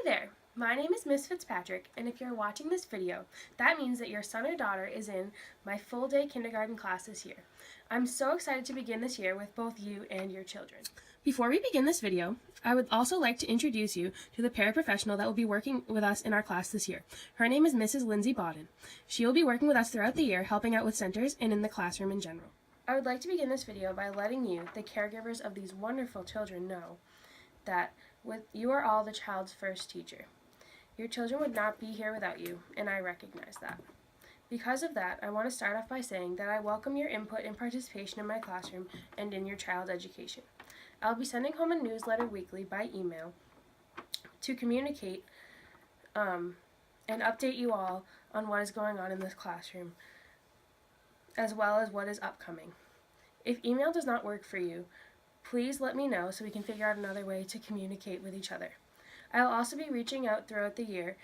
there! My name is Miss Fitzpatrick, and if you're watching this video, that means that your son or daughter is in my full-day kindergarten class this year. I'm so excited to begin this year with both you and your children. Before we begin this video, I would also like to introduce you to the paraprofessional that will be working with us in our class this year. Her name is Mrs. Lindsay Bodden. She will be working with us throughout the year, helping out with centers and in the classroom in general. I would like to begin this video by letting you, the caregivers of these wonderful children, know that you are all the child's first teacher. Your children would not be here without you, and I recognize that. Because of that, I want to start off by saying that I welcome your input and participation in my classroom and in your child's education. I'll be sending home a newsletter weekly by email to communicate and update you all on what is going on in this classroom, as well as what is upcoming. If email does not work for you, please let me know so we can figure out another way to communicate with each other. I'll also be reaching out throughout the year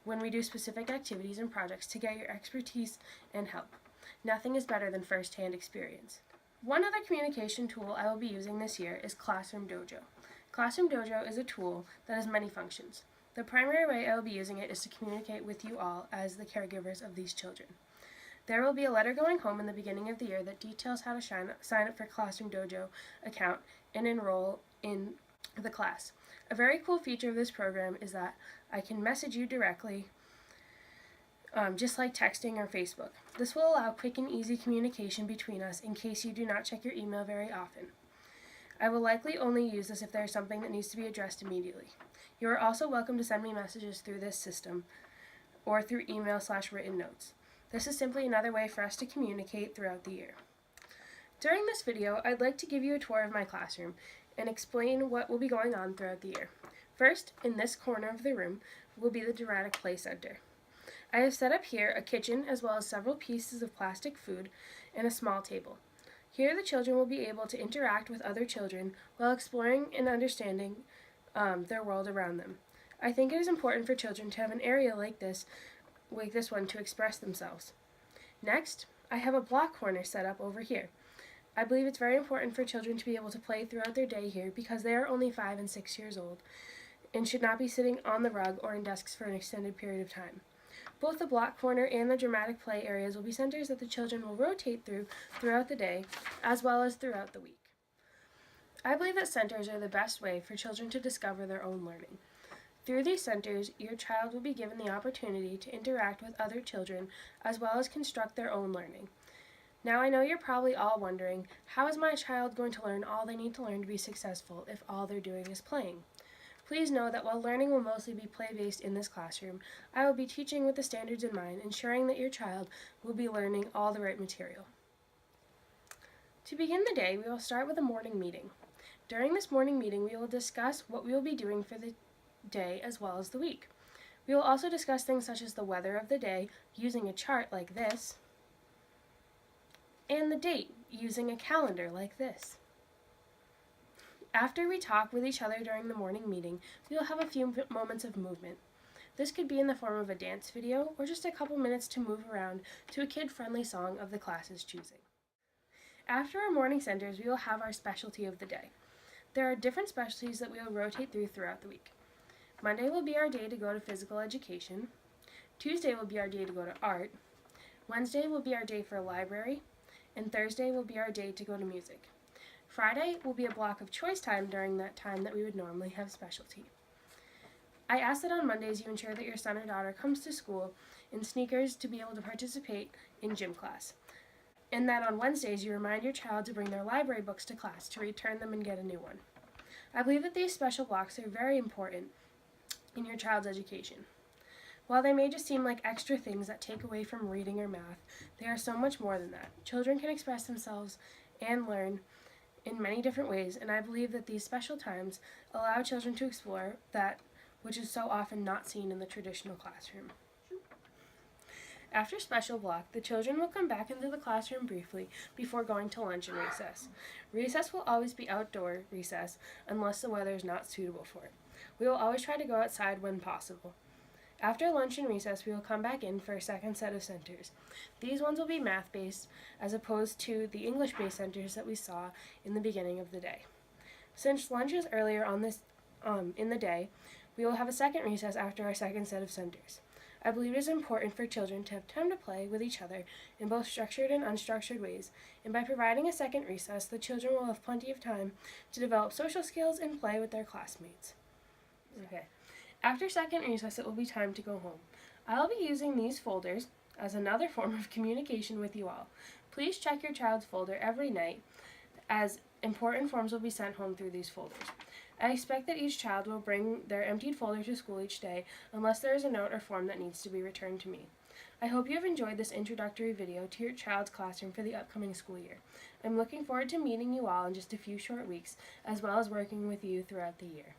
when we do specific activities and projects to get your expertise and help. Nothing is better than first-hand experience. One other communication tool I will be using this year is Classroom Dojo. Classroom Dojo is a tool that has many functions. The primary way I will be using it is to communicate with you all as the caregivers of these children. There will be a letter going home in the beginning of the year that details how to sign up for Classroom Dojo account and enroll in the class. A very cool feature of this program is that I can message you directly, just like texting or Facebook. This will allow quick and easy communication between us in case you do not check your email very often. I will likely only use this if there is something that needs to be addressed immediately. You are also welcome to send me messages through this system or through email/written notes. This is simply another way for us to communicate throughout the year. During this video, I'd like to give you a tour of my classroom and explain what will be going on throughout the year. First, in this corner of the room, will be the Dramatic Play Center. I have set up here a kitchen as well as several pieces of plastic food and a small table. Here the children will be able to interact with other children while exploring and understanding their world around them. I think it is important for children to have an area like this one to express themselves. Next, I have a block corner set up over here. I believe it's very important for children to be able to play throughout their day here because they are only 5 and 6 years old and should not be sitting on the rug or in desks for an extended period of time. Both the block corner and the dramatic play areas will be centers that the children will rotate throughout the day as well as throughout the week. I believe that centers are the best way for children to discover their own learning. Through these centers, your child will be given the opportunity to interact with other children as well as construct their own learning. Now I know you're probably all wondering, how is my child going to learn all they need to learn to be successful if all they're doing is playing? Please know that while learning will mostly be play-based in this classroom, I will be teaching with the standards in mind, ensuring that your child will be learning all the right material. To begin the day, we will start with a morning meeting. During this morning meeting, we will discuss what we will be doing for the day as well as the week. We will also discuss things such as the weather of the day using a chart like this, and the date using a calendar like this. After we talk with each other during the morning meeting, we will have a few moments of movement. This could be in the form of a dance video or just a couple minutes to move around to a kid-friendly song of the class's choosing. After our morning centers, we will have our specialty of the day. There are different specialties that we will rotate throughout the week. Monday will be our day to go to physical education. Tuesday will be our day to go to art. Wednesday will be our day for library. And Thursday will be our day to go to music. Friday will be a block of choice time during that time that we would normally have specialty. I ask that on Mondays you ensure that your son or daughter comes to school in sneakers to be able to participate in gym class, and that on Wednesdays you remind your child to bring their library books to class to return them and get a new one. I believe that these special blocks are very important in your child's education. While they may just seem like extra things that take away from reading or math, they are so much more than that. Children can express themselves and learn in many different ways, and I believe that these special times allow children to explore that which is so often not seen in the traditional classroom. After special block, the children will come back into the classroom briefly before going to lunch and recess. Recess will always be outdoor recess unless the weather is not suitable for it. We will always try to go outside when possible. After lunch and recess, we will come back in for a second set of centers. These ones will be math-based as opposed to the English-based centers that we saw in the beginning of the day. Since lunch is earlier in the day, We will have a second recess after our second set of centers. I believe it is important for children to have time to play with each other in both structured and unstructured ways, and by providing a second recess, the children will have plenty of time to develop social skills and play with their classmates. Okay. After second recess, it will be time to go home. I'll be using these folders as another form of communication with you all. Please check your child's folder every night, as important forms will be sent home through these folders. I expect that each child will bring their emptied folder to school each day unless there is a note or form that needs to be returned to me. I hope you have enjoyed this introductory video to your child's classroom for the upcoming school year. I'm looking forward to meeting you all in just a few short weeks, as well as working with you throughout the year.